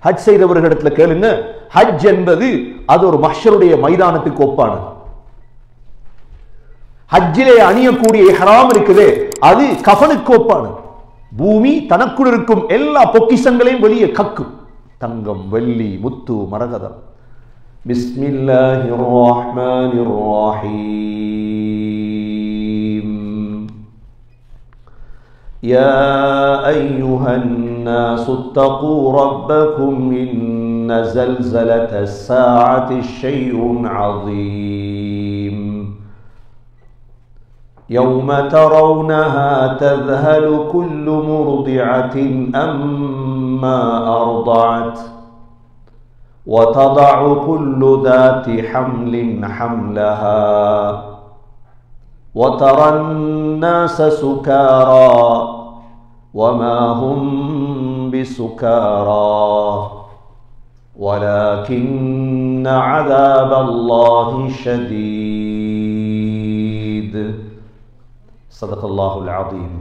ஹஜ் செய்தவர்களிடத்துல கேளுங்க, ஹஜ் என்பது அது ஒரு மஹ்ஷருடைய மைதானத்துக்கு ஒப்பானது. ஹஜ்ஜிலே அணியக்கூடிய இஹ்ராம் இருக்குதே, அது கஃனுக்கு ஒப்பானது. பூமி தனக்குள் இருக்கும் எல்லா பொக்கிஷங்களையும் வெளியே கக்கும். தங்கம், வெள்ளி, முத்து, மரகதம். பிஸ்மில்லாஹிர் ரஹ்மானிர் ரஹீம். யா அய்யுஹன் நாஸ் இத்தகூ ரப்பக்கும் இன்ன ஸல்ஸலத்தஸ் ஸாஅத்தி ஷைஉன் அஸீம். يوم ترونها تذهل كل مرضعة أما أرضعت وتضع كل ذات حمل حملها وترى الناس سكارى وما هم بسكارى ولكن عذاب الله شديد. صدق الله العظيم.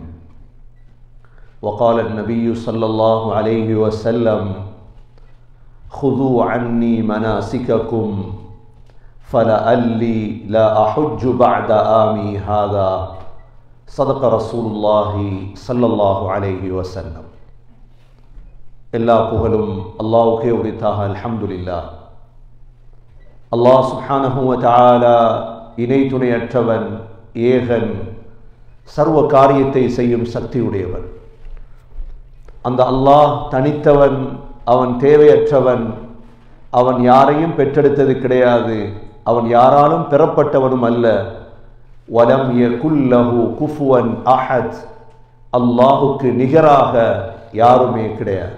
وقال النبي صلى الله عليه وسلم خذوا عني مناسككم فلعلي لا أحج بعد عامي هذا. صدق رسول الله صلى الله عليه وسلم. எல்லா புகழும் அல்லாஹ்வுக்கே உரித்தாக. அல்ஹம்துலில்லாஹ். அல்லாஹ் சுப்ஹானஹு வ தஆலா இணை துணையற்றவன், ஏகன், சர்வ காரியத்தை செய்யும் சக்தியுடையவன். அந்த அல்லாஹ் தனித்தவன், அவன் தேவையற்றவன், அவன் யாரையும் பெற்றெடுத்தது கிடையாது, அவன் யாராலும் பெறப்பட்டவனும் அல்ல. வலம் யகுல் லஹு குஃபுவன் அஹத், அல்லாஹுக்கு நிகராக யாருமே கிடையாது.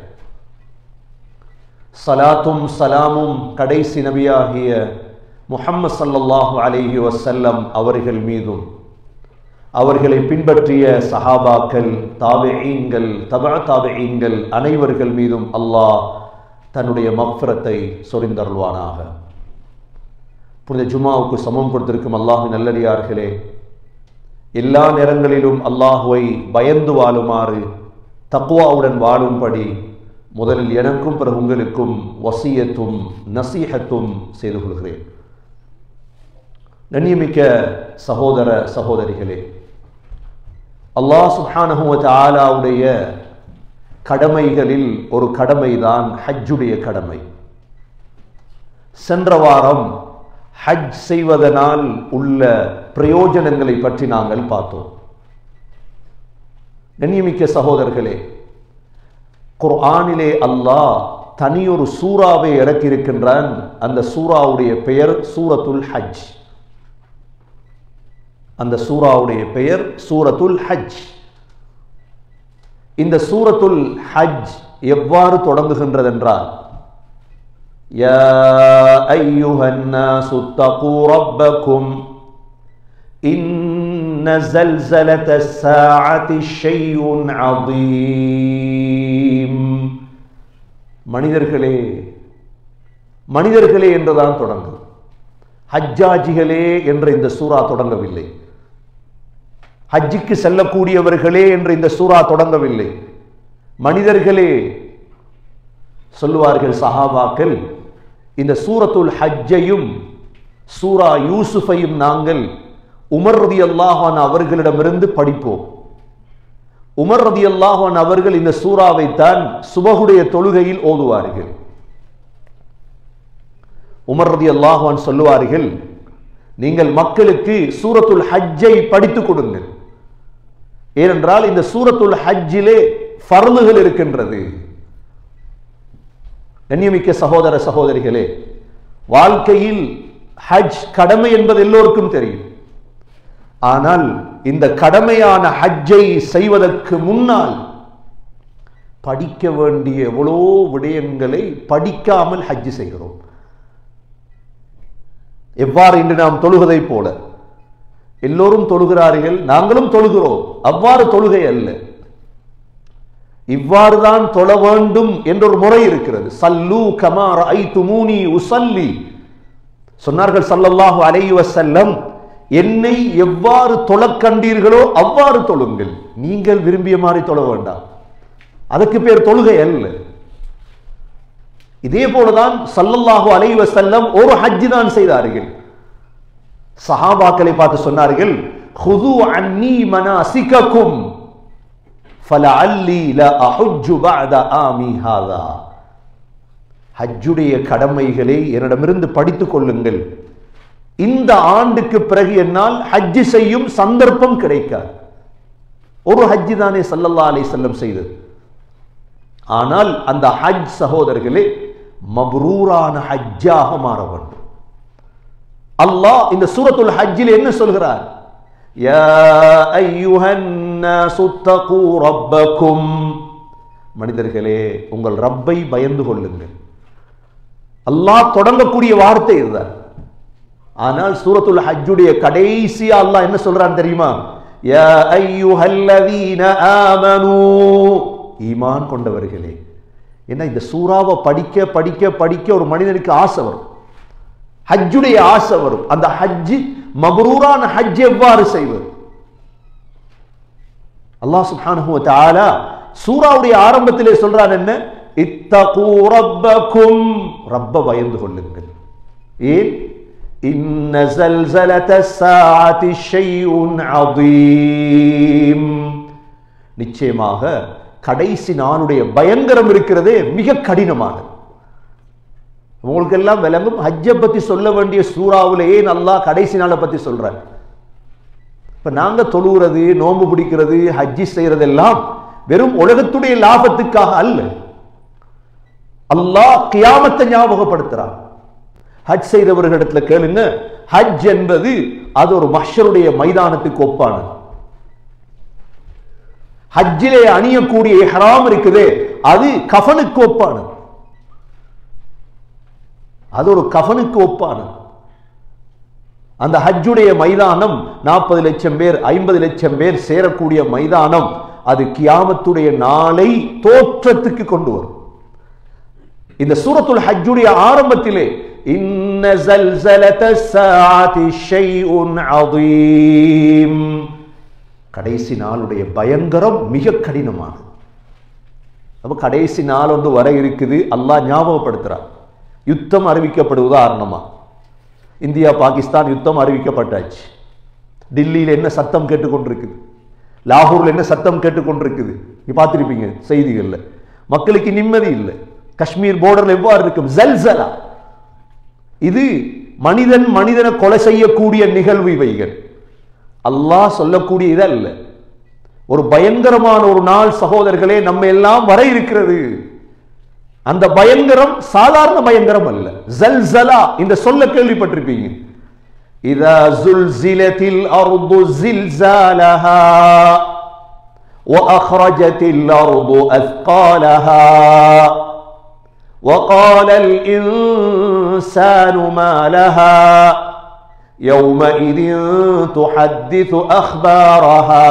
ஸலாத்தும் ஸலாமும் கடைசி நபியாகிய முஹம்மது ஸல்லல்லாஹு அலைஹி வஸல்லம் அவர்கள் மீதும், அவர்களை பின்பற்றிய சஹாபாக்கள், தாபிஈன்கள், தபஅ தாபிஈன்கள் அனைவர்கள் மீதும் அல்லாஹ் தன்னுடைய மக்ஃபிரத்தை சொரிந்தருள்வானாக. புனித ஜும்ஆவுக்கு சமம் கொடுத்திருக்கும் அல்லாஹ்வின் நல்லடியார்களே, எல்லா நேரங்களிலும் அல்லாஹ்வை பயந்து வாழுமாறு, தக்வாவுடன் வாழும்படி முதலில் எனக்கும் பிறகு உங்களுக்கும் வசியத்தும் நசீஹத்தும் செய்து கொள்கிறேன். கண்ணியமிக்க சகோதர சகோதரிகளே, அல்லாஹ் சுப்ஹானஹு வ தஆலாவுடைய கடமைகளில் ஒரு கடமைதான் ஹஜ்ஜுடைய கடமை. சென்ற வாரம் ஹஜ் செய்வதனால் உள்ள பிரயோஜனங்களை பற்றி நாங்கள் பார்த்தோம். கண்ணியமிக்க சகோதரர்களே, குர்ஆனிலே அல்லாஹ் தனியொரு சூறாவை இறக்கியிருக்கின்றான். அந்த சூறாவுடைய பெயர் சூரத்துல் ஹஜ். அந்த சூராவுடைய பெயர் சூரத்துல் ஹஜ். இந்த சூரத்துல் ஹஜ் எவ்வாறு தொடங்குகின்றது என்றால், யா அய்யுஹன் நாஸ் இத்தகூ ரப்பக்கும் இன்ன ஸல்ஸலத்தஸ் ஸாஅத்தி ஷைஉன் அஸீம். மனிதர்களே, மனிதர்களே என்றுதான் தொடங்கும். ஹஜ்ஜாஜிகளே என்று இந்த சூரா தொடங்கவில்லை. ஹஜ்ஜுக்கு செல்லக்கூடியவர்களே என்று இந்த சூரா தொடங்கவில்லை. மனிதர்களே சொல்லுவார்கள் சஹாபாக்கள். இந்த சூரத்துல் ஹஜ்ஜையும் சூரா யூசுஃபையும் நாங்கள் உமர் ரலியல்லாஹு அன்ஹு அவர்களிடமிருந்து படிப்போம். உமர் ரலியல்லாஹு அன்ஹு அவர்கள் இந்த சூராவை தான் சுபஹுடைய தொழுகையில் ஓதுவார்கள். உமர் ரலியல்லாஹு அன்ஹு சொல்லுவார்கள், நீங்கள் மக்களுக்கு சூரத்துல் ஹஜ்ஜை படித்துக் கொடுங்கள். ஏனென்றால் இந்த சூரத்துல் ஹஜ்ஜிலே ஃபர்லுகள் இருக்கின்றது. கண்ணியமிக்க சகோதர சகோதரிகளே, வாழ்க்கையில் ஹஜ் கடமை என்பது எல்லோருக்கும் தெரியும். ஆனால் இந்த கடமையான ஹஜ்ஜை செய்வதற்கு முன்னால் படிக்க வேண்டிய எவ்வளோ விடயங்களை படிக்காமல் ஹஜ் செய்கிறோம். எவ்வாறு இன்று நாம் தொழுவதை போல எல்லோரும் தொழுகிறார்கள், நாங்களும் தொழுகிறோம். அவ்வாறு தொழுகை அல்ல. இவ்வாறுதான் தொழ வேண்டும் என்றொரு முறை இருக்கிறது. சல்லு கமா ரஅய்துமூனி உஸல்லி சொன்னார்கள் ஸல்லல்லாஹு அலைஹி வஸல்லம், என்னை எவ்வாறு தொழக் கண்டீர்களோ அவ்வாறு தொழுங்கள். நீங்கள் விரும்பிய மாதிரி தொழ வேண்டாம். அதுக்கு பேர் தொழுகை அல்ல. இதே போலதான் ஸல்லல்லாஹு அலைஹி வஸல்லம் ஒரு ஹஜ் தான் செய்தார்கள். சஹாபாக்களை பார்த்து சொன்னார்கள், "ஹுது அன்னி மனாசிகக்கும் ஃபலஅல்லி லா அஹுஜ்ஜு பஅத ஆமி ஹாதா." ஹஜ்ஜுடைய கடமைகளை என்னிடமிருந்து படித்துக் கொள்ளுங்கள். இந்த ஆண்டுக்கு பிறகு என்னால் ஹஜ் செய்யும் சந்தர்ப்பம் கிடைக்காது. ஒரு ஹஜ் தானே ஸல்லல்லாஹு அலைஹி வஸல்லம் செய்தது. ஆனால் அந்த ஹஜ் சகோதரர்களே மப்ரூரான ஹஜ்ஜாக மாற வேண்டும். அல்லாஹ் இந்த சூரத்துல் ஹஜ்ஜில் என்ன சொல்கிறார்? யா அய்யுஹன் நாஸு தகு ரப்பக்கும், மனிதர்களே உங்கள் ரப்பை பயந்து கொள்ளுங்கள். அல்லாஹ் தொடங்கக்கூடிய வார்த்தை இதுதான். ஆனால் சூரத்துல் ஹஜ்ஜுடைய கடைசியா அல்லாஹ் என்ன சொல்றான் தெரியுமா? யா அய்யுஹல்லதீன ஆமனூ, ஈமான் கொண்டவர்களே. என்ன இந்த சூறாவை படிக்க படிக்க படிக்க ஒரு மனிதனுக்கு ஆசை வரும், ஹஜ்ஜுடைய ஆசை வரும். அந்த ஹஜ் மப்ரூரான ஹஜ் எவ்வாறு செய்வது? அல்லாஹ் சுப்ஹானஹு வ தஆலா சூராவுடைய ஆரம்பத்திலே சொல்றான் என்ன? இத்தகு ரப்பக்கும், ரப்ப பயந்து கொள்ளுங்கள். ஏன்? இன்ன ஸல்ஸலத்தஸ் ஸாஅத்தி ஷைஉன் அதீம், நிச்சயமாக கடைசி நாளுடைய பயங்கரம் இருக்கிறதே மிக கடினமானது. உங்களுக்கு எல்லாம் விளங்கும். ஹஜ்ஜை பத்தி சொல்ல வேண்டிய சூறாவிலேயே அல்லாஹ் கடைசி நாளை பத்தி சொல்றார். இப்ப நாங்க தொழுகிறது, நோன்பு பிடிக்கிறது, ஹஜ்ஜி செய்யறதெல்லாம் வெறும் உலகத்துடைய லாபத்துக்காக அல்ல. அல்லாஹ் கியாமத்தை ஞாபகப்படுத்துறான். ஹஜ் செய்தவர்களிடத்துல கேளுங்க, ஹஜ் என்பது அது ஒரு மஹ்ஷருடைய மைதானத்துக்கு ஒப்பானது. ஹஜ்ஜிலே அணியக்கூடிய இஹ்ராம் இருக்குதே அது கஃபனுக்கு ஒப்பானது. அது ஒரு கஃபனுக்கு ஒப்பானது. அந்த ஹஜ்ஜுடைய மைதானம் 40 லட்சம் பேர் 50 லட்சம் பேர் சேரக்கூடிய மைதானம். அது கியாமத்துடைய நாளை தோற்றத்துக்கு கொண்டு வரும். இந்த சூரத்துல் ஹஜ்ஜுடைய ஆரம்பத்திலே இன்ன ஸல்ஸலத்தஸ் ஸாஅத்தி ஷைஉன் அதீம், கடைசி நாளுடைய பயங்கரம் மிக கடினமானது. அப்ப கடைசி நாள் ஒன்று வர இருக்குது, அல்லாஹ் ஞாபகப்படுத்துறார். யுத்தம் அறிவிக்கப்படுவது உதாரணமா, இந்தியா பாகிஸ்தான் யுத்தம் அறிவிக்கப்பட்டாச்சு. டில்லியில் என்ன சத்தம் கேட்டுக்கொண்டிருக்குது, லாகூர்ல என்ன சத்தம் கேட்டுக்கொண்டிருக்குது, நீ பார்த்திருப்பீங்க செய்திகள்ல. மக்களுக்கு நிம்மதி இல்லை. காஷ்மீர் போர்டர்ல எவ்வாறு இருக்கும் ஜல்சலா. இது மனிதனை கொலை செய்யக்கூடிய நிகழ்வு. இவைகள் அல்லாஹ் சொல்லக்கூடிய இதல்ல, ஒரு பயங்கரமான ஒரு நாள் சகோதரர்களே நம்ம எல்லாம் வர இருக்கிறது. அந்த பயங்கரம் சாதாரண பயங்கரம் அல்ல. ஜல்சலா இந்த சொல்ல கேள்விப்பட்டிருப்பீங்க. இதா ஸுல்ஸிலத்தில் அர்து ஸில்ஸாலஹா வ அக்ரஜத்தில் அர்து அஸ்காலஹா وقال الإنسان ما لها يومئذ تحدث أخبارها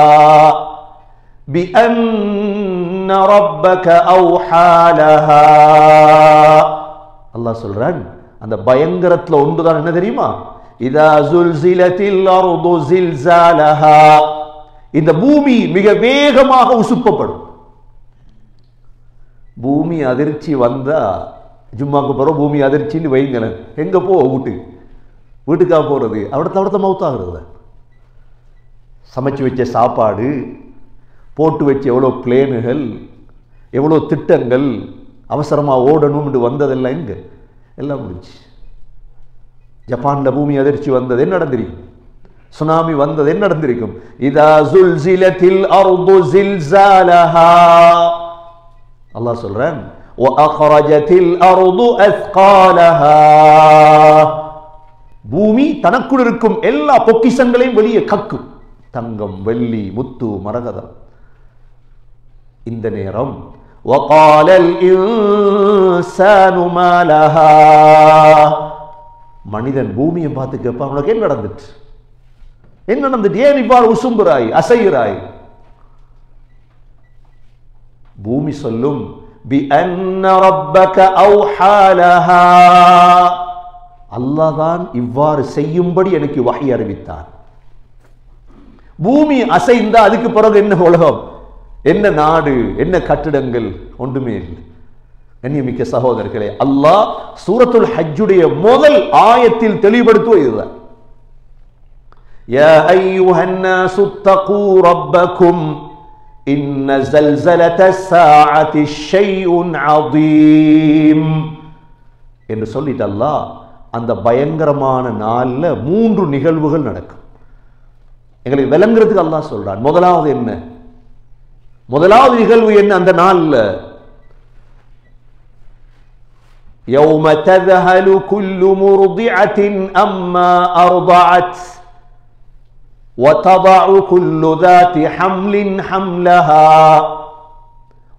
بأن ربك أوحى لها. அல்லாஹ் சொல்றான் அந்த பயங்கரத்துல ஒன்றுதான் என்ன தெரியுமா? இதா ஸுல்ஸிலத்தில் அர்து ஸில்ஸாலஹா, இந்த பூமி மிக வேகமாக உசுப்பப்படும். பூமி அதிர்ச்சி வந்தா, ஜும்மாக்கு போறோம் பூமி அதிர்ச்சின்னு வைங்களேன், எங்க போ வீட்டுக்காக போறது, அவிடத்த மவுத்தாகிறது. சமைச்சு வச்ச சாப்பாடு, போட்டு வச்ச எவ்வளோ பிளேனுகள், எவ்வளோ திட்டங்கள், அவசரமாக ஓடணும்னு வந்ததெல்லாம் எங்க எல்லாம் முடிச்சு. ஜப்பான்ல பூமி அதிர்ச்சி வந்தது என்ன நடந்திருக்கும்? சுனாமி வந்தது என்ன நடந்திருக்கும்? இதா ஸுல்ஸிலத்தில் அர்து ஸில்ஸாலஹா, அல்லாஹ் சொல்றான் வ அக்ரஜத்தில் அர்து அஸ்காலஹா, பூமி தனக்குள் இருக்கும் எல்லா பொக்கிஷங்களையும் வெளியே கக்கும். தங்கம், வெள்ளி, முத்து, மரகதம். இந்த நேரம் وقال الانسان ما لها, மனிதன் பூமியை பார்த்து கேட்பான், உனக்கு என்ன நடந்துட்டு, என்ன நடந்துட்டு, ஏன் இவ்வாறு உசும்புறாய், அசைகிறாய்? பூமி சொல்லும் بأن ربك أوحى لها, அல்லாஹ் தான் இவ்வாறு செய்யும்படி எனக்கு வஹி அறிவித்தான். பூமி அசைந்தா அதுக்கு பிறகு என்ன உலகம், என்ன நாடு, என்ன கட்டிடங்கள், ஒன்றுமே இல்லை. கண்ணியமிக்க சகோதரர்களே, அல்லாஹ் சூரத்துல் ஹஜ்ஜுடைய முதல் ஆயத்தில் தெளிவுபடுத்துவது இதுதான். யா அய்யுஹன் நாஸு தகூ ரப்பக்கும் இன்ன ஸல்ஸலத்தஸ் ஸாஅத்தி ஷைஉன் அதீம் என்று சொல்லிட்டு அல்லாஹ் அந்த பயங்கரமான நாள்ல 3 நிகழ்வுகள் நடக்கும். எங்களுக்கு விளங்குறதுக்கு அல்லாஹ் சொல்றான். முதலாவது என்ன? முதலாவது நிகழ்வு என்ன அந்த நாள்ல? يوم تذهل كل مرضعة أما أرضعت وتضع كل ذات حمل حملها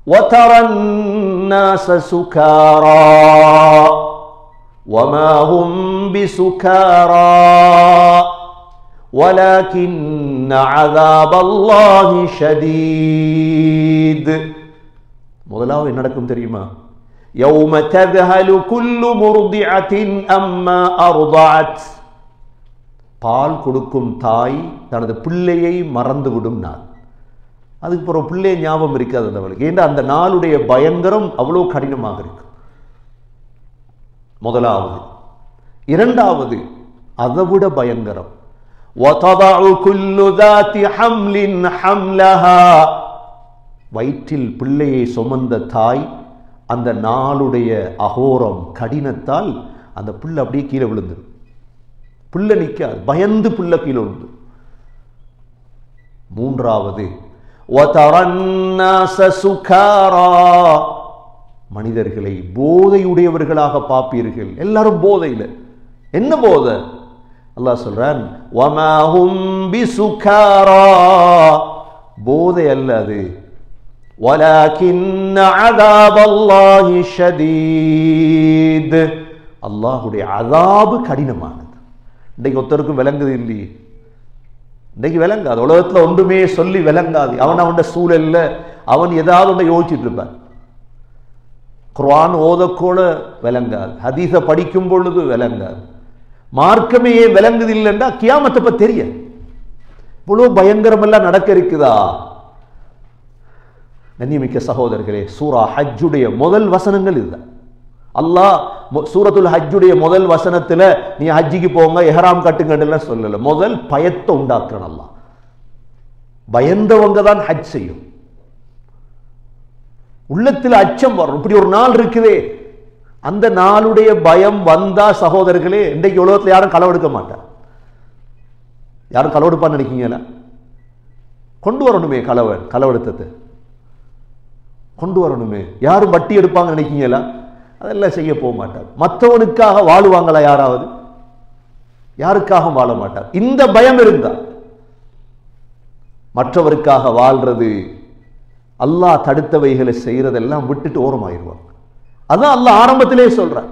وترى الناس سكارى وما هم بسكارى ولكن عذاب الله شديد. முதலாவது என்ன நடக்கும் தெரியுமா? يوم تذهل كل مرضعة أما أرضعت. பால் கொடுக்கும் தாய் தனது பிள்ளையை மறந்துவிடும் நாள். அதுக்கு பிறகு பிள்ளை ஞாபகம் இருக்காது அவளுக்கு. ஏன்னா அந்த நாளுடைய பயங்கரம் அவ்வளோ கடினமாக இருக்கு. முதலாவது. இரண்டாவது அதைவிட பயங்கரம். وَتَضَعُ كُلُّ ذَاتِ حَمْلٍ حَمْلَهَا. வயிற்றில் பிள்ளையை சுமந்த தாய் அந்த நாளுடைய அகோரம் கடினத்தால் அந்த பிள்ளை அப்படியே கீழே விழுந்துடும். பிள்ளை நிற்காது, பயந்து பிள்ளை கீழே விழுந்து. மூன்றாவது وَتَرَى النَّاسَ سُكَارَى. மனிதர்களை போதையுடையவர்களாக பார்ப்பீர்கள். எல்லாரும் போதையில். என்ன போதை? அல்லாஹ் சொல்றான் وَمَا هُمْ بِسُكَارَى. போதை அல்ல அது. وَلَكِنَّ عَذَابَ اللَّهِ شَدِيدٌ. அல்லாஹ்வுடைய அஸாபு கடினமானது. இன்றைக்கு ஒருத்தருக்கும் விளங்குது இல்லையே. இன்றைக்கு விளங்காது. உலகத்தில் ஒன்றுமே சொல்லி விளங்காது. அவன் சூழல்ல அவன் ஏதாவது ஒன்றை யோசிச்சுட்டு இருப்பான். குர்ஆன் ஓதக்கூட விளங்காது, ஹதீஸை படிக்கும் பொழுது விளங்காது. மார்க்கமே விளங்குது இல்லைன்னா கியாமத்தை பற்றி தெரிய இவ்வளோ பயங்கரமெல்லாம் நடக்க இருக்குதா? கண்ணியமிக்க சகோதரர்களே, சூரா ஹஜ்ஜுடைய முதல் வசனங்கள் இதுதான். அல்லாஹ் சூரத்துல் ஹஜ்ஜுடைய முதல் வசனத்துல நீ ஹஜ்ஜிக்கு போங்க இஹ்ராம் கட்டுங்கன்னு சொல்லல. முதல் பயத்தை உண்டாக்குறான் அல்லாஹ். பயந்தவங்க தான் ஹஜ் செய்யும். உள்ளத்தில் அச்சம் வரும். இப்படி ஒரு நாள் இருக்குதே, அந்த நாளுடைய பயம் வந்தா சகோதரர்களே, இன்றைக்கு உலகத்தில் யாரும் களவெடுக்க மாட்டார். யாரும் களவெடுப்பான்னு நினைக்கீங்களா? கொண்டு வரணுமே களவெடுத்தது கொண்டு வரணுமே. யாரும் வட்டி எடுப்பாங்க நினைக்கீங்களா? அதெல்லாம் செய்ய போக மாட்டார். மற்றவனுக்காக வாழுவாங்களா யாராவது? யாருக்காக வாழ மாட்டார். இந்த பயம் இருந்தா மற்றவருக்காக வாழ்றது, அல்லாஹ் தடுத்தவைகளை செய்யறதெல்லாம் விட்டுட்டு ஓரமாயிருவாங்க. அதான் அல்லாஹ் ஆரம்பத்திலே சொல்றான்.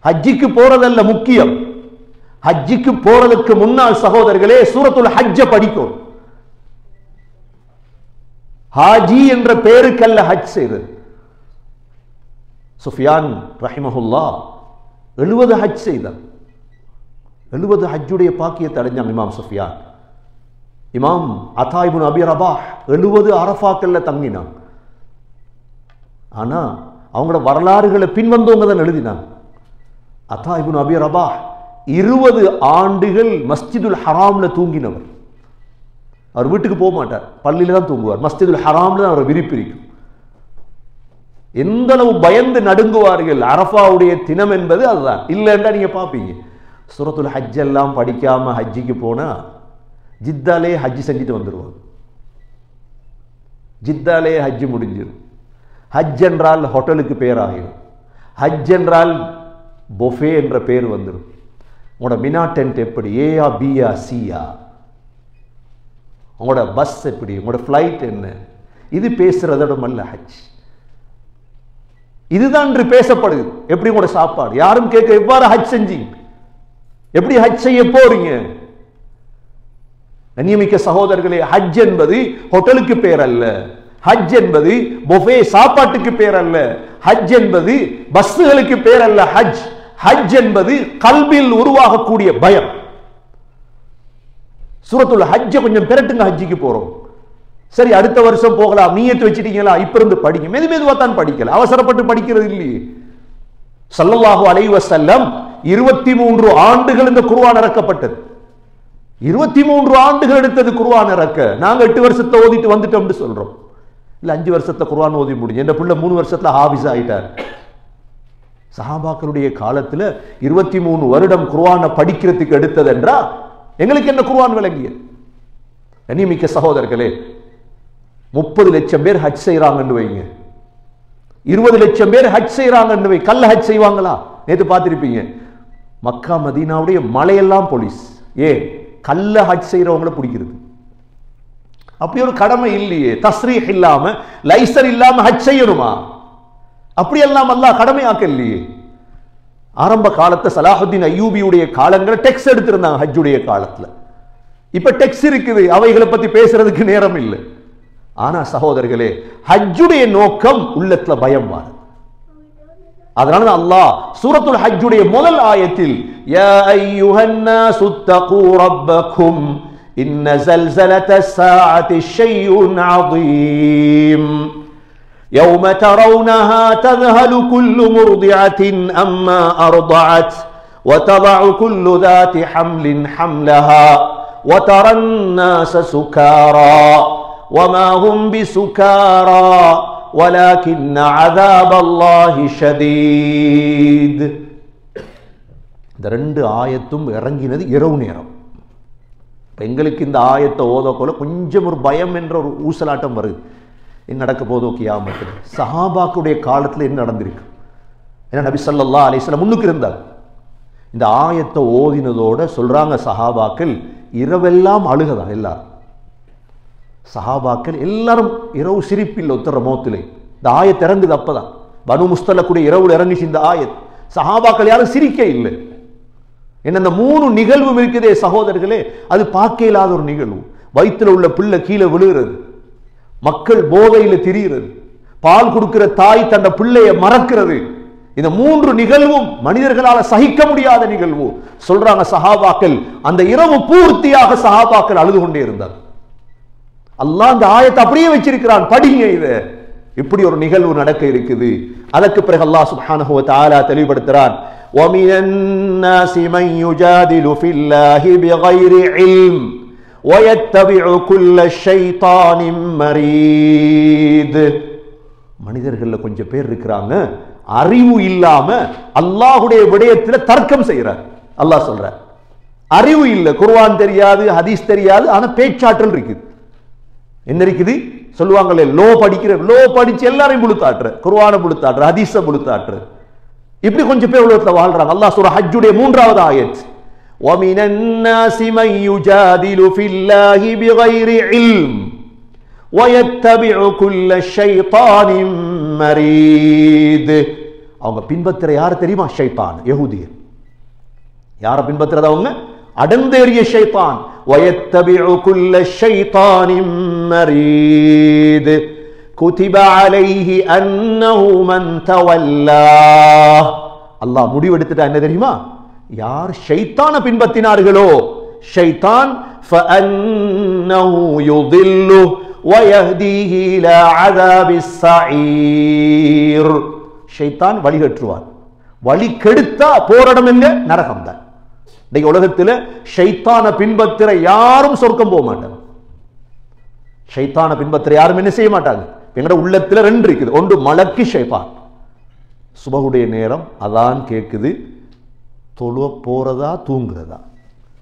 ஹஜ்ஜிக்கு போறதல்ல முக்கியம். ஹஜ்ஜிக்கு போறதுக்கு முன்னால் சகோதரர்களே சூரத்துல் ஹஜ்ஜ படிக்கும். ஹாஜி என்ற பேருக்கல்ல ஹஜ் செய்தது. சுஃபியான் ரஹிமஹுல்லா 70 ஹஜ் செய்தார். 70 ஹஜ்ஜுடைய பாக்கியத்தை அடைஞ்சாங்க இமாம் சுஃபியான். இமாம் அதா இப்னு அபி ரபாஹ் 70 அரஃபாக்கல்ல தங்கினாங்க. ஆனா அவங்களோட வரலாறுகளை பின்வந்தவங்க தான் எழுதினாங்க. அதா இப்னு அபி ரபாஹ் 20 ஆண்டுகள் மஸ்ஜிதுல் ஹராம்ல தூங்கினவர். அவர் வீட்டுக்கு போக மாட்டார், பள்ளியில தான் தூங்குவார். மஸ்ஜிதுல் ஹராம்ல தான் அவர் விரிப்பிரிக்கும். எந்த அளவு பயந்து நடுங்குவார்கள். அரஃபாவுடைய தினம் என்பது அதுதான். இல்லைன்னா நீங்க பாப்பீங்க, சூரத்துல் ஹஜ் எல்லாம் படிக்காம ஹஜ்ஜிக்கு போனா ஜித்தாலே ஹஜ் செஞ்சுட்டு வந்துடுவாங்க. ஜித்தாலே ஹஜ் முடிஞ்சிடும். ஹஜ் என்றால் ஹோட்டலுக்கு பேர் ஆகிடும். ஹஜ் என்றால் பொஃபே என்ற பேர் வந்துடும். உங்களோட மினா டென்ட் எப்படி, ஏயா பியா சியா, உங்களோட பஸ் எப்படி, உங்களோட ஃப்ளைட் என்ன, இது பேசுறதோட அல்ல ஹஜ். இதுதான் பேசப்படுது. எப்படி உங்களோட சாப்பாடு, யாரும் கேட்க எவ்வாறு ஹஜ் செஞ்சீங்க, எப்படி ஹஜ் செய்ய போறீங்க. கண்ணியமிக்க சகோதரர்களே, ஹஜ் என்பது ஹோட்டலுக்கு பேர் அல்ல. ஹஜ் என்பது பொஃபே சாப்பாட்டுக்கு பேர் அல்ல. ஹஜ் என்பது பஸ்ஸுகளுக்கு பேர் அல்ல. ஹஜ் ஹஜ் என்பது கல்பில் உருவாகக்கூடிய பயம். சூரத்துல் ஹஜ்ஜ கொஞ்சம் பெரட்டுங்க. ஹஜ்ஜிக்கு போறோம், சரி அடுத்த வருஷம் போகலாம், நீயத்து வச்சிட்டீங்களா, இப்ப இருந்து படிங்க. மெதுவா தான் படிக்கல, அவசரப்பட்டு படிக்கிறது இல்லையே. ஸல்லல்லாஹு அலைஹி வஸல்லம் 23 ஆண்டுகள் இந்த குர்ஆன் இறக்கப்பட்டது. 23 ஆண்டுகள் எடுத்தது குர்ஆன் இறக்க. நாங்க 8 வருஷத்தை ஓதிட்டு வந்துட்டோம்னு சொல்றோம். இல்ல 5 வருஷத்துல குர்ஆன் ஓதி முடிஞ்சு, என் பிள்ளை 3 வருஷத்துல ஹாஃபிஸ் ஆயிட்டார். சஹாபாக்களுடைய காலத்துல 23 வருடம் குர்ஆனை படிக்கிறதுக்கு எடுத்தது என்றா எங்களுக்கு என்ன குர்ஆன் விளங்கியது? கண்ணியமிக்க சகோதரர்களே, 30 லட்சம் பேர் ஹஜ் செய்யறாங்கன்னு வைங்க, 20 லட்சம் பேர் ஹஜ் செய்யறாங்கன்னு வை. கல்ல ஹஜ் செய்வாங்களா? நேத்து பார்த்திருப்பீங்க, மக்கா மதீனாவுடைய மலையெல்லாம் போலீஸ். கல்ல ஹஜ் செய்யறவங்களை பிடிக்கிறது. அப்படி ஒரு கடமை இல்லையே. தஸ்ரீஹ் இல்லாம, லைசர் இல்லாம ஹஜ் செய்யணுமா? அப்படி எல்லாம் அல்லாஹ் கடமையாக்க இல்லையே. ஆரம்ப காலத்தை சலாஹுத்தீன் அய்யூபியுடைய காலங்களை டெக்ஸ் எடுத்திருந்தாங்க ஹஜ்ஜுடைய காலத்துல. இப்ப டெக்ஸ் இருக்குது, அவைகளை பத்தி பேசுறதுக்கு நேரம் இல்லை. ஆனா சகோதரர்களே, ஹஜ்ஜுடைய நோக்கம் உள்ளத்துல பயம் வரும். அதனால அல்லாஹ் சூரத்துல் ஹஜ்ஜுடைய முதல் ஆயத்தில் யா அய்யுஹன்னாஸு தகூ ரப்பக்கும் இன்ன ஸல்ஸலத்தஸ் ஸாஅத்தி ஷைஉன் அதீம் يوم ترونها تذهل كل مرضعة أما أرضعت وتضع كل ذات حمل حملها وترى الناس سكارى وما هم بسكارى ولكن عذاب الله شديد. இந்த ரெண்டு ஆயத்தும் இறங்கினது இரவு நேரம். எங்களுக்கு இந்த ஆயத்தை ஓதக்கொள்ள கொஞ்சம் ஒரு பயம் என்ற ஒரு ஊசலாட்டம் வருது. என்ன நடக்க போதோ கியாமத்தில்? சஹாபாக்குடைய காலத்தில் என்ன நடந்திருக்கு? ஏன்னா நபி ஸல்லல்லாஹு அலைஹி வஸல்லம் முன்னுக்கு இருந்தார். இந்த ஆயத்தை ஓதினதோட சொல்றாங்க சஹாபாக்கள் இரவெல்லாம் அழுகதான். எல்லாரும் சஹாபாக்கள் எல்லாரும் இரவு சிரிப்பில் ஒத்துற மோத்திலே இந்த ஆயத் இறங்குது. அப்பதான் பனு முஸ்தலக்குடைய இரவுல இறங்கிச்சு இந்த ஆயத். சஹாபாக்கள் யாரும் சிரிக்க இல்லை. என்ன இந்த 3 நிகழ்வும் இருக்குதே சகோதரர்களே, அது பார்க்க இல்லாத ஒரு நிகழ்வு. வயிற்றுல உள்ள பிள்ளை கீழே விழுகிறது, மக்கள் போதையில திரிகிறது, பால் கொடுக்கிற தாய் தன்னை பிள்ளையை மறக்கிறது. இந்த 3 நிகழ்வும் மனிதர்களால சகிக்க முடியாத நிகழ்வு. சொல்றாங்க சஹாபாக்கள் அந்த இரவு பூர்த்தியாக சஹாபாக்கள் அழுது கொண்டே இருந்தார். அல்லாஹ் அந்த ஆயத்தை அப்படியே வச்சிருக்கிறான், படிங்க இதை. இப்படி ஒரு நிகழ்வு நடக்க இருக்குது. அதற்கு பிறகு அல்லாஹ் சுப்ஹானஹு வ தஆலா தெளிவுபடுத்துறான், وَمِنَ النَّاسِ مَن يُجَادِلُ فِي اللَّهِ بِغَيْرِ عِلْمٍ وَيَتَّبِعُ كُلَّ شَيْطَانٍ مَرِيدٍ. மனிதர்கள்ல கொஞ்சம் பேர் இருக்கிறாங்க, அறிவு இல்லாம அல்லாஹ்வுடைய விடயத்துல தர்க்கம் செய்யறார். அல்லாஹ் சொல்றார், அறிவு இல்ல, குர்ஆன் தெரியாது, ஹதீஸ் தெரியாது, ஆனா பேச்சாற்றல் இருக்குது. என்ன இருக்குது? சொல்லுவாங்களே லோ படிக்கிற, லோ படிச்சு எல்லாரையும் புழுத்தாட்டுற, குர்ஆனை புழுத்தாட்டுற, ஹதீஸ புழுத்தாட்டுற. இப்படி கொஞ்சம் பேர் உலகத்துல வாழ்றாங்க. அல்லாஹ் சூரா ஹஜ்ஜுடைய 3வது ஆயத், وَمِنَ النَّاسِ مَن يُجَادِلُ فِي اللَّهِ بِغَيْرِ عِلْمٍ وَيَتَّبِعُ كُلَّ شَيْطَانٍ مَرِيدٍ. அவங்க பின்பற்ற யார் தெரியுமா? ஷைத்தான், யஹூதியர். யார பின்பற்றது? அவங்க அடந்தேறிய ஷைத்தான். وَيَتَّبِعُ كُلَّ شَيْطَانٍ مَرِيدٍ كُتِبَ عَلَيْهِ أَنَّهُ مَنْ تَوَلَّاهُ. அல்லாஹ் முடிவெடுத்துட்டா என்ன தெரியுமா? யார் ஷைத்தான பின்பற்றினார்களோ, ஷைத்தான் فَأَنَّهُ يُضِلُّهُ وَيَهْدِيهِ إِلَى عَذَابِ السَّعِيرِ. ஷைத்தான் வழிகட்டுவார். வழி கெடுத்தா போராடம் எங்க? நரகம் தான். இன்னைக்கு உலகத்தில் ஷைத்தான பின்பற்ற யாரும் சொர்க்கம் போக மாட்டாங்க. ஷைத்தான பின்பற்ற யாரும் என்ன செய்ய மாட்டாங்க. எங்கட உள்ளத்துல 2 இருக்குது. ஒன்று மலக்கு ஷைத்தான். சுபஹுடைய நேரம் அதான் கேட்குது, தொழ போறதா தூங்குறதா?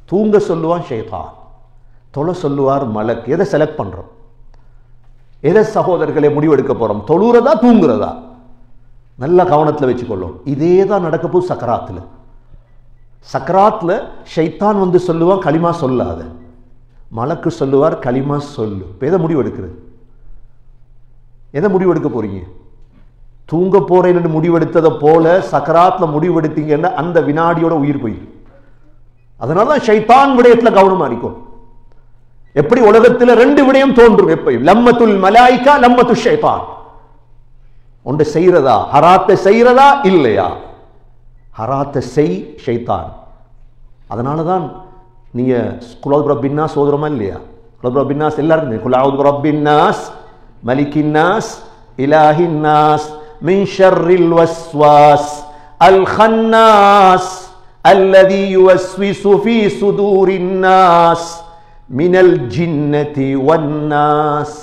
தூங்க சொல்லுவான் ஷைத்தான், தொழ சொல்லுவார் மலக். எதை செலக்ட் பண்றோம்? எதை சகோதரர்களை முடிவெடுக்க போறோம்? தொழுறதா தூங்குறதா? நல்ல கவனத்தில் வச்சுக்கொள்ளும். இதே தான் நடக்க போது சக்கராத்துல. சக்கராத்துல ஷைத்தான் வந்து சொல்லுவான் களிமா சொல்லாத, மலக்கு சொல்லுவார் களிமா சொல்லு. எதை முடிவெடுக்கிறது? எதை முடிவெடுக்க போறீங்க? தூங்க போறேன்னு முடிவெடுத்ததை போல சக்கராத்ல முடிவெடுத்தீங்கன்னா அந்த வினாடியோட உயிர் போயிடும். அதனாலதான் ஷைத்தான் விடயத்துல கவனமா இருக்கும். எப்படி உலகத்துல 2 விடயம் தோன்றும் எப்பயும், லம்மத்துல் மலாயிகா லம்மத்து ஷைத்தான். ஒன்று செய்யறதா, ஹராத்தை செய்யறதா இல்லையா? ஹராத்தை செய் ஷைத்தான். அதனாலதான் நீங்க குலோத் ரப்பின்னா சோதரமா இல்லையா? ரப்பின் நாஸ் எல்லாரும் குல் அஊது பிரப்பின் நாஸ் மலிக்கின் நாஸ் இலாஹின் நாஸ் மின் ஷர்ரில் வஸ்வாஸ் அல் கன்னாஸ் அல்லதி யுவஸ்விசு ஃபீ சுதூரின் நாஸ் மினல் ஜின்னதி வன்னாஸ்.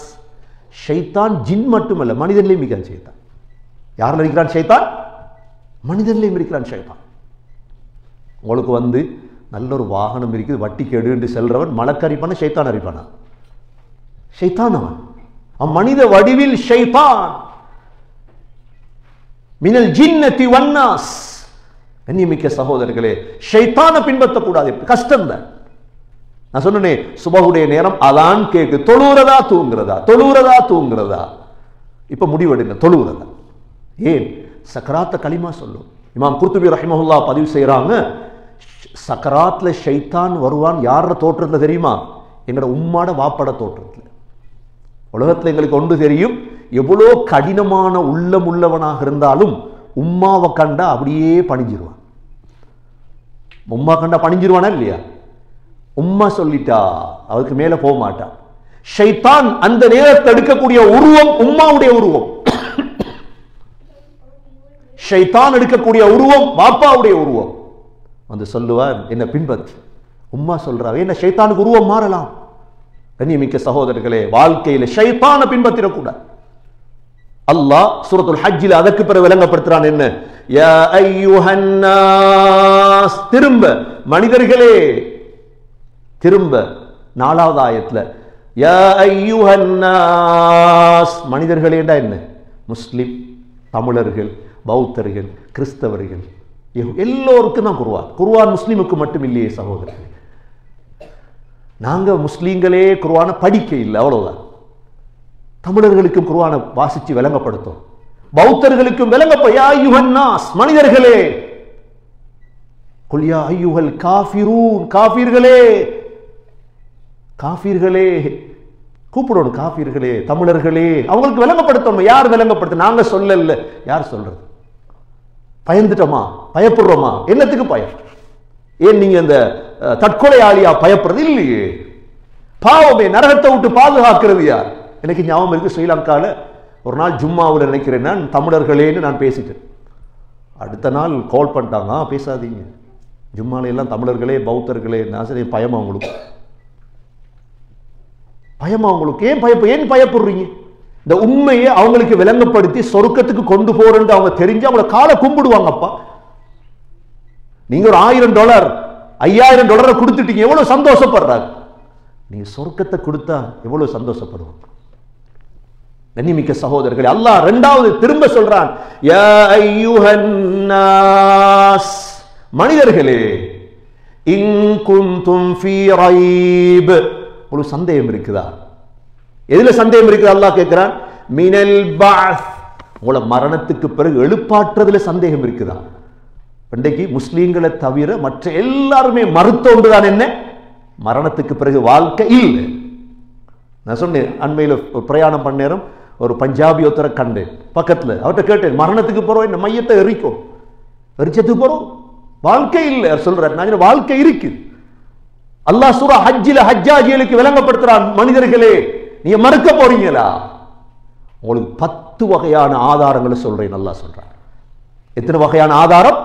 ஷைத்தான் ஜின் மட்டுமல்ல, மனிதன்லையும் இருக்கிறான் ஷைத்தான். யாரில் இருக்கிறான் ஷைத்தான்? மனிதன்லையும் இருக்கிறான் ஷைத்தான். உங்களுக்கு நல்ல ஒரு வாகனம் இருக்குது, வட்டி கெடு என்று செல்றவன் மலக்கு அரிப்பான ஷைத்தான் அரிப்பானா? ஷைத்தான் அவன் மனித வடிவில் ஷைத்தான். மினல் ஜின்னதி வன்னாஸ். கண்ணியமிக்க சகோதரர்களே, ஷைத்தானை பின்பற்றக்கூடாது. கஷ்டம் தான். நான் சொன்னேன், சுபஹுடைய நேரம் அதான் கேக்கு, தொழுகிறதா தூங்குறதா, தொழுகிறதா தூங்குறதா. இப்ப முடிவெடுங்க, தொழுகிறதா. ஏன்? சக்கராத்த களிமா சொல்லும். இமாம் குர்துபி ரஹிமஹுல்லா பதிவு செய்யறாங்க, சக்கராத்ல ஷைத்தான் வருவான் யார தோற்றத்துல தெரியுமா? எங்களோட உம்மாட வாப்பட தோற்றத்துல. உலகத்துல எங்களுக்கு ஒன்று தெரியும், எவ்வளோ கடினமான உள்ளம் உள்ளவனாக இருந்தாலும் உம்மாவை கண்டா அப்படியே பணிஞ்சிருவான். உம்மா கண்டா பணிஞ்சிருவானா இல்லையா? உம்மா சொல்லிட்டா அவருக்கு மேல போக மாட்டான். ஷைத்தான் அந்த நேரத்தை எடுக்கக்கூடிய உருவம் உம்மாவுடைய உருவம். ஷைத்தான் எடுக்கக்கூடிய உருவம் பாப்பாவுடைய உருவம். சொல்லுவார், என்ன பின்பற்று. உம்மா சொல்றாங்க, என்ன ஷைத்தானுக்கு உருவம் மாறலாம். கண்ணியமிக்க சகோதரர்களே, வாழ்க்கையில ஷைத்தானை பின்பற்றிடக்கூடாது. அல்லாஹ் சூரத்துல் ஹஜ்ஜில் அதற்கு பிறகு விளங்கப்படுத்துறான். என்ன? யா அய்யுஹன் நாஸ். திரும்ப மனிதர்களே, திரும்ப 4வது ஆயத்துல யா அய்யுஹன் நாஸ். மனிதர்களேண்டா என்ன? முஸ்லிம், தமிழர்கள், பௌத்தர்கள், கிறிஸ்தவர்கள், எல்லோருக்கும் தான் குர்ஆன். குர்ஆன் முஸ்லிமுக்கு மட்டும் இல்லையே சகோதரர்களே. நாங்க முஸ்லீம்களே குர்ஆனை படிக்க இல்லை, அவ்வளவுதான். தமிழர்களுக்கும் குர்ஆனை வாசிச்சு விளங்கப்படுத்தும், பௌத்தர்களுக்கும் யா அய்யுஹன் நாஸ். மனிதர்களே, குல் யா அய்யுஹல் காஃபிரூன். காஃபிர்களே, காஃபிர்களே கூப்பிடணும். காஃபிர்களே, தமிழர்களே, அவங்களுக்கு விளங்கப்படுத்தணும். யார் விளங்கப்படுத்த? நாங்க சொல்லல, யார் சொல்றது? பயந்துட்டோமா? பயப்படுறோமா? என்னத்துக்கு பயம்? ஏன் நீங்க இந்த தற்கொலையாளியா பயப்படுறது இல்லையே? பாவமே, நரகத்தை விட்டு பாதுகாக்கிறது யார்? எனக்கு ஞாபகம் இருக்கு, ஸ்ரீலங்கால ஒரு நாள் ஜும்மாவில் நினைக்கிறேன், நான் தமிழர்களேன்னு நான் பேசிட்டேன். அடுத்த நாள் கால் பண்ணிட்டாங்க, பேசாதீங்க, ஜும்மால எல்லாம் தமிழர்களே பௌத்தர்களே. நான் சரி, பயமா உங்களுக்கு? பயமா உங்களுக்கு? ஏன் பயப்படுறீங்க? இந்த உண்மையை அவங்களுக்கு விளங்கப்படுத்தி சொர்க்கத்துக்கு கொண்டு போறேன்னு அவங்க தெரிஞ்சு அவங்கள காலை கும்பிடுவாங்கப்பா. நீங்க ஒரு $1000 $5000 கொடுத்துட்டீங்க, எவ்வளவு சந்தோஷப்படுறாங்க. நீங்க சொர்க்கத்தை கொடுத்தா எவ்வளவு சந்தோஷப்படுவாங்க. கண்ணியமிக்க சகோதரர்களே, அல்லாஹ் 2வது திரும்ப சொல்றான், யா அய்யுஹன் நாஸ். மனிதர்களே, இன் குன்தும் ஃபீ ரைப். உங்களுக்கு சந்தேகம் இருக்குதா? எதுல சந்தேகம் இருக்குது? அல்லாஹ் கேட்கிறான், மினல் பஅஸ். உங்கள மரணத்துக்கு பிறகு எழுப்பாற்றுறதுல சந்தேகம் இருக்குதா? இன்றைக்கு முஸ்லீம்களை தவிர மற்ற எல்லாருமே மறுத்த ஒன்றுதான் என்ன? மரணத்துக்கு பிறகு வாழ்க்கை இல்லை. நான் சொன்னேன், அண்மையில் ஒரு பிரயாணம் பண்ண நேரம் ஒரு பஞ்சாபி ஒருத்தரை கண்டேன் பக்கத்துல. அவர்கிட்ட கேட்டேன், மரணத்துக்கு போறோம், இந்த மையத்தை எரிக்கும், எரிச்சத்துக்கு போறோம், வாழ்க்கை இல்லை சொல்றாரு. நான் வாழ்க்கை இருக்கு. அல்லாஹ் சூரா ஹஜ்ஜில ஹஜ்ஜாஜிகளுக்கு விளங்கப்படுத்துறான், மனிதர்களே நீங்க மறுக்க போறீங்களா? உங்களுக்கு 10 வகையான ஆதாரங்களை சொல்றேன். அல்லாஹ் சொல்றான். எத்தனை வகையான ஆதாரம்?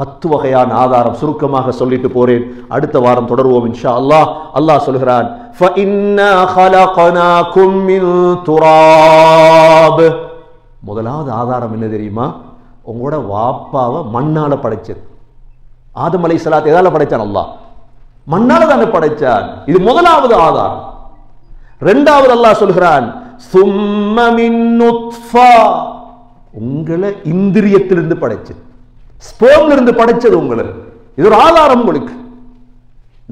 10 வகையான ஆதாரம். சுருக்கமாக சொல்லிட்டு போறேன், அடுத்த வாரம் தொடருவோம் இன்ஷா அல்லாஹ். அல்லாஹ் சொல்கிறான், فَإِنَّا خَلَقْنَاكُمْ مِنْ تُرَابٍ. முதலாவது ஆதாரம் என்ன தெரியுமா? உங்களோட வாப்பாவை மண்ணால படைச்சது. ஆதம் அலைஹிஸ்ஸலாத்தை எதால படைச்சான்? அல்லாஹ் மண்ணால தானே படைச்சான். இது முதலாவது ஆதாரம். 2வது அல்லாஹ் சொல்கிறான், ثُمَّ مِنْ نُطْفَةٍ. உங்களை இந்திரியத்திலிருந்து படைச்சது, ஸ்பெர்ம்ல இருந்து படைச்சது உங்களை. இது ஒரு ஆதாரம் உங்களுக்கு.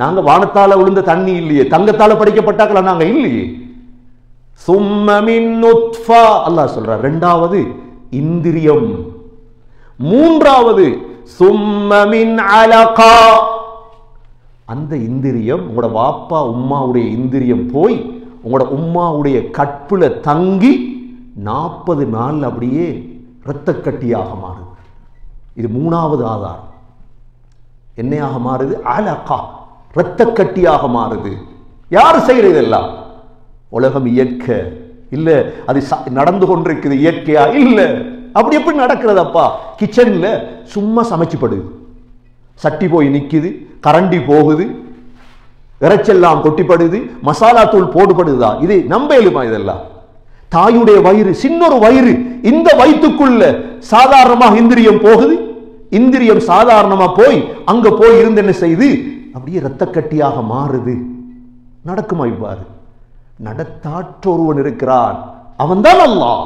நாங்க வானத்தால விழுந்த தண்ணி இல்லையே, தங்கத்தால படைக்கப்பட்டாக்கலாம் நாங்க இல்லையே. ثُمَّ مِنْ نُطْفَةٍ அல்லாஹ் சொல்றார். 2வது இந்திரியம். 3வது ثُمَّ مِنْ عَلَقَةٍ. அந்த இந்திரியம் உங்களோட வாப்பா உம்மாவுடைய இந்திரியம் போய் உங்களோட உம்மாவுடைய கற்புல தங்கி 40 நாள் அப்படியே இரத்த கட்டியாக மாறுது. இது 3வது ஆதாரம். என்னையாக மாறுது? அலகா, இரத்த கட்டியாக மாறுது. யார் செய்யறது இதெல்லாம்? உலகம் இயற்கை இல்ல, அது நடந்து கொண்டிருக்குது இயற்கையா இல்ல. அப்படி எப்படி நடக்கிறதப்பா? கிச்சன்ல சும்மா சமைச்சுப்படுது, சட்டி போய் நிக்குது, கரண்டி போகுது, இறைச்செல்லாம் கொட்டிப்படுது, மசாலா தூள் போடுபடுதா? இது நம்ப இயலுமா? இதெல்லாம் தாயுடைய வயிறு, சின்னொரு வயிறு, இந்த வயிற்றுக்குள்ள சாதாரணமாக இந்திரியம் போகுது. இந்திரியம் சாதாரணமா போய் அங்க போய் இருந்து என்ன செய்து அப்படியே இரத்த கட்டியாக மாறுது. நடக்குமா இவ்வாறு? நடத்தாற்றொருவன் இருக்கிறான், அவன்தான் அல்லாஹ்.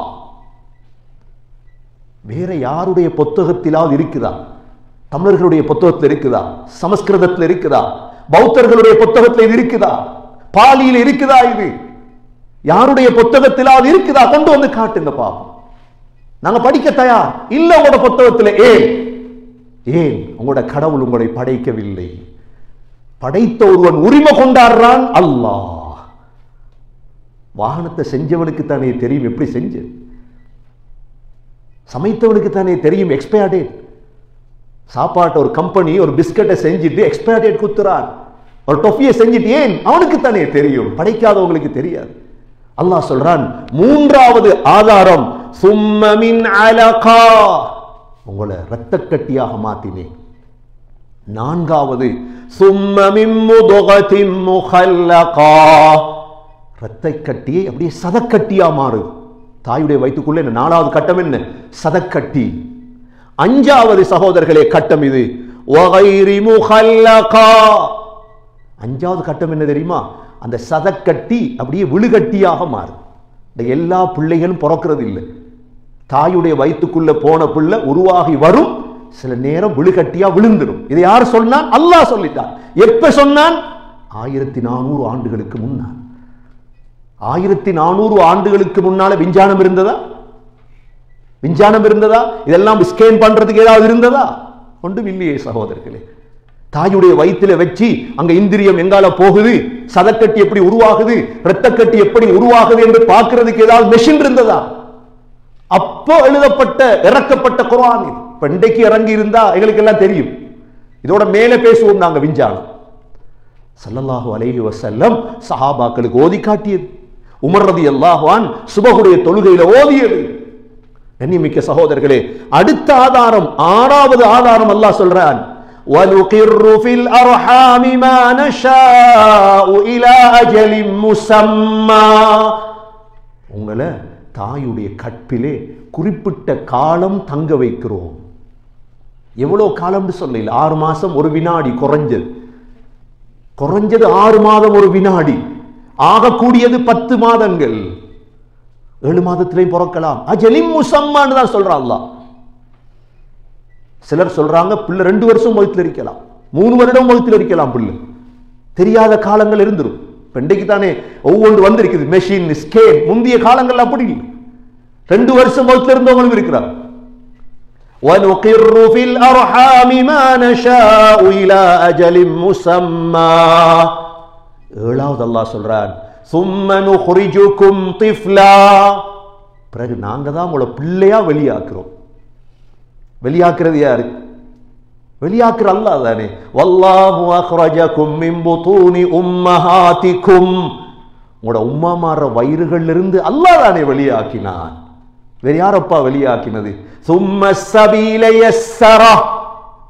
வேற யாருடைய புத்தகத்திலாவது இருக்குதா? தமிழர்களுடைய புத்தகத்தில் இருக்குதா? சமஸ்கிருதத்தில் இருக்குதா? பௌத்தர்களுடைய புத்தகத்தில் இது இருக்குதா? பாலியில் இருக்குதா? இது யாருடைய புத்தகத்திலாவது இருக்குதா? கொண்டு வந்து காட்டுங்க பாப்போம். நாங்க படிக்க தயார் இல்ல. உங்களோட புத்தகத்தில் ஏன் உங்களோட கடவுள் உங்களை படைக்கவில்லை? படைத்த ஒருவன் உரிமை கொண்டாடுறான், அல்லாஹ். வாகனத்தை செஞ்சவனுக்கு தானே தெரியும் எப்படி செஞ்ச, சமைத்தவனுக்கு தானே தெரியும் எக்ஸ்பயர் டேட். சாப்பாட்டை ஒரு கம்பெனி ஒரு பிஸ்கட்டை செஞ்சுட்டு எக்ஸ்பயர் டேட் குத்துறான், ஒரு டொஃபியை செஞ்சுட்டு ஏன் அவனுக்கு தானே தெரியும், படைக்காதவங்களுக்கு தெரியாது. அல்லாஹ் சொல்றான், மூன்றாவது ஆதாரம் சும்ம மின் அலகா, உங்களை இரத்த கட்டியாக மாத்தினேன். நான்காவது சும்ம மின் முதுகத்தின் முகல்லகா, இரத்த கட்டியை அப்படியே சதக்கட்டியா மாறுது. தாயுடைய வயிற்றுக்குள்ள என்ன நாலாவது கட்டம் என்ன? சதக்கட்டி. அஞ்சாவது சகோதரர்களே கட்டம் இது வகைரி முகல்லகா. அஞ்சாவது கட்டம் என்ன தெரியுமா? அந்த சதக்கட்டி அப்படியே விழுகட்டியாக மாறும். எல்லா பிள்ளைகளும் பிறக்கிறது இல்லை. தாயுடைய வயிற்றுக்குள்ள போன பிள்ளை உருவாகி வரும், சில நேரம் விழுகட்டியா விழுந்துடும். இதை யார் சொன்னான்? அல்லாஹ் சொல்லிட்டான். எப்ப சொன்னான்? 1400 ஆண்டுகளுக்கு முன்னால். 1400 ஆண்டுகளுக்கு முன்னால விஞ்ஞானம் இருந்ததா? விஞ்ஞானம் இருந்ததா? இதெல்லாம் ஸ்கேன் பண்றதுக்கு ஏதாவது இருந்ததா? ஒன்றும் இல்லையே சகோதரர்களே. தாயுடைய வயிற்றில வச்சு அங்க இந்திரியம் எங்கால போகுது, சதக்கட்டி எப்படி உருவாகுது, இரத்தக்கட்டி எப்படி உருவாகுது என்று பார்க்கிறதுக்கு ஏதாவது மெஷின் இருந்ததா? அப்போ எழுதப்பட்ட இறக்கப்பட்ட குர்ஆன் இது. இன்றைக்கு இறங்கி இருந்தா எங்களுக்கு எல்லாம் தெரியும். இதோட மேலே பேசுவோம் நாங்க விஞ்ஞானம். ஸல்லல்லாஹு அலைஹி வஸல்லம் சஹாபாக்களுக்கு ஓதி காட்டியது. உமர் ரலியல்லாஹு அன்ஹு சுபஹுடைய தொழுகையில ஓதியது. கண்ணியமிக்க சகோதரர்களே, அடுத்த ஆதாரம், ஆறாவது ஆதாரம் அல்லாஹ் சொல்றான், وَنُقِرُّ فِي الْأَرْحَامِ مَا نَشَاءُ إِلَى أَجَلٍ مُّسَمًّى. உங்களை தாயுடைய கற்பிலே குறிப்பிட்ட காலம் தங்க வைக்கிறோம். எவ்வளவு காலம்னு சொல்லல, 6 மாசம் 1 வினாடி, குறைஞ்சது 6 மாதம் 1 வினாடி, ஆகக்கூடியது 10 மாதங்கள். 7 மாதத்திலையும் பிறக்கலாம். அஜலிம் முசம்மான்னு தான் சொல்றான் அல்லாஹ். சிலர் சொல்றாங்க பிள்ளை 2 வருஷம் வயிற்றில் இருக்கலாம், 3 வருடம் வயிற்றில் இருக்கலாம். பிள்ளை தெரியாத காலங்கள் இருந்துரும். இன்றைக்கு தானே ஒவ்வொன்று வந்திருக்குது, மெஷின், ஸ்கேன். முந்தைய காலங்கள் அப்படி இல்லை. 2 வருஷம் வயிற்றில் இருந்தவங்களும் இருக்கிறார். وَنُقِرُّ فِي الْأَرْحَامِ مَا نَشَاءُ إِلَى أَجَلٍ مُّسَمًّى. ஏழாவது அல்லாஹ் சொல்றான், ثُمَّ نُخْرِجُكُمْ طِفْلًا. பிறகு நாங்க தான் உங்களை பிள்ளையா வெளியாக்குறோம். வெளியாக்குறது யாரு? வெளியாக்குற அல்லாஹ் தானே. வல்லாஹு அக்ரஜகும் மின் புதூனி உம்மஹாதிகும். உங்களோட உம்மாமார வயிறுகள்ல இருந்து அல்லாஹ் தானே வெளியாக்கினான். வேற யாரப்பா வெளியாக்கினது? சும்ம ஸபீல யஸ்ஸரா.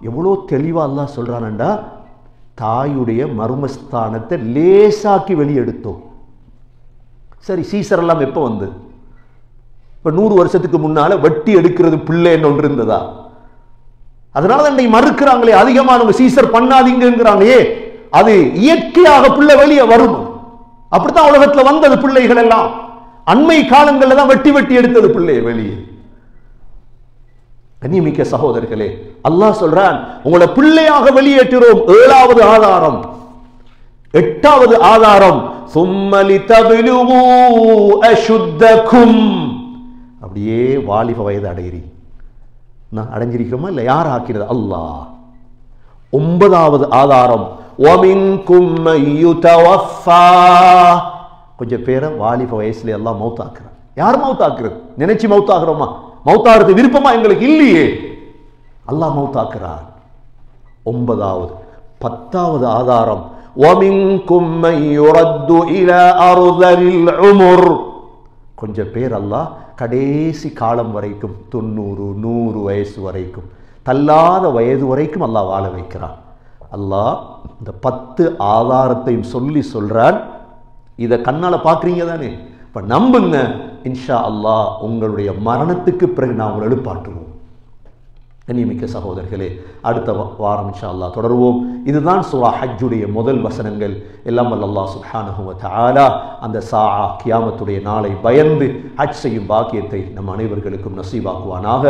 எவ்வளவு தெளிவா அல்லாஹ் சொல்றானண்டா, தாயுடைய மர்மஸ்தானத்தை லேசாக்கி வெளியெடுத்தோம். சரி, சீசர் எல்லாம் எப்ப வந்து? இப்ப 100 வருஷத்துக்கு முன்னால வெட்டி எடுக்கிறது பிள்ளைன்னு ஒன்று இருந்ததா? அதனாலதான் இன்னைக்கு மறுக்கிறாங்களே, அதிகமானவங்க சீசர் பண்ணாதீங்கிறாங்களே. அது இயற்கையாக பிள்ளை வெளியே வரும். அப்படித்தான் உலகத்துல வந்தது பிள்ளைகள் எல்லாம். அண்மை காலங்கள்ல தான் வெட்டி வெட்டி எடுத்தது பிள்ளை வெளியே. கண்ணியமிக்க சகோதரர்களே, அல்லாஹ் சொல்றான், உங்களை பிள்ளையாக வெளியேற்றுறோம். ஏழாவது ஆதாரம். எட்டாவது ஆதாரம், சும்மலி தபிலுகு அஷுத்தகும். அப்படியே வாலிப வயது அடைகிறீங்க. நான் அடைஞ்சிருக்கிறோமா இல்ல? யார் ஆக்கிறது? அல்லாஹ். 9வது ஆதாரம், وَمِنْكُمْ مَنْ يُتَوَفَّى. கொஞ்சம் பேரை வாலிப வயசுல எல்லாம் மௌத்தாக்குறான். யார் மௌத்தாக்குறது? நினைச்சு மௌத்தாக்குறோமா? மௌத்தாகிறது விருப்பமா எங்களுக்கு இல்லையே. அல்லாஹ் மௌத்தாக்குறான். 9வது. 10வது ஆதாரம், وَمِنْكُمْ مَنْ يُرَدُّ إِلَى أَرْذَلِ الْعُمُرِ. கொஞ்சம் பேர் அல்லாஹ் கடைசி காலம் வரைக்கும் 90 100 வயசு வரைக்கும் தள்ளாத வயது வரைக்கும் அல்லாஹ் வாழ வைக்கிறான். அல்லாஹ் இந்த 10 ஆதாரத்தையும் சொல்றான். இதை கண்ணால பார்க்குறீங்க தானே, இப்போ நம்புங்க, இன்ஷா அல்லாஹ் உங்களுடைய மரணத்துக்கு பிறகு நான் உங்களை எழுப்பாட்டுவோம். கண்ணியமிக்க சகோதரர்களே, அடுத்த வாரம் இன்ஷா அல்லாஹ் தொடருவோம். இதுதான் சூரா ஹஜ்ஜுடைய முதல் வசனங்கள். எல்லாம் வல்ல அல்லாஹ் சுப்ஹானஹு வ தஆலா அந்த சாஆ கியாமத்துடைய நாளை பயந்து ஹஜ் செய்யும் பாக்கியத்தை நம் அனைவர்களுக்கும் நசீபாக்குவானாக.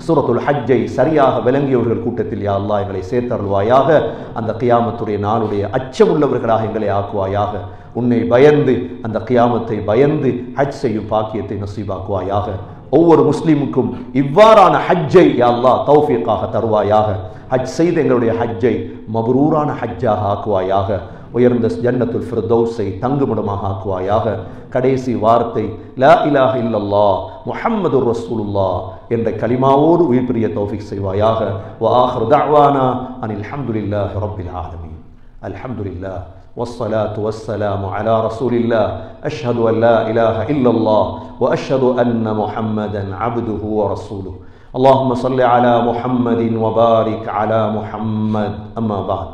சூரத்துல் ஹஜ்ஜை சரியாக விளங்கியவர்கள் கூட்டத்தில் யா அல்லாஹ் எங்களை சேர்த்தருள்வாயாக. அந்த கியாமத்துடைய நாளுடைய அச்சமுள்ளவர்களாக எங்களை ஆக்குவாயாக. உன்னை பயந்து அந்த கியாமத்தை பயந்து ஹஜ் செய்யும் பாக்கியத்தை நசீபாக்குவாயாக. ஒவ்வொரு முஸ்லிமுக்கும் இவ்வாறான ஹஜ்ஜை யா அல்லாஹ் தௌஃபீக்காக தருவாயாக. ஹஜ் செய்த எங்களுடைய ஹஜ்ஜை மப்ரூரான ஹஜ்ஜாக ஆக்குவாயாக. உயர்ந்த ஜன்னத்துல் ஃபிர்தௌஸை தங்குமிடமாக ஆக்குவாயாக. கடைசி வார்த்தை லா இலாஹ இல்லல்லாஹ் முஹம்மதுர் ரசூலுல்லாஹ் என்ற கலிமாவோடு உயிர் பிரிய தௌஃபீக் செய்வாயாக. வ ஆகிரு தஅவானா அனில் ஹம்துலில்லாஹி ரப்பில் ஆலமீன். அல்ஹம்துலில்லாஹ் والصلاة والسلام على رسول الله. أشهد أن لا إله إلا الله وأشهد أن محمدا عبده ورسوله. اللهم صل على محمد وبارك على محمد. أما بعد.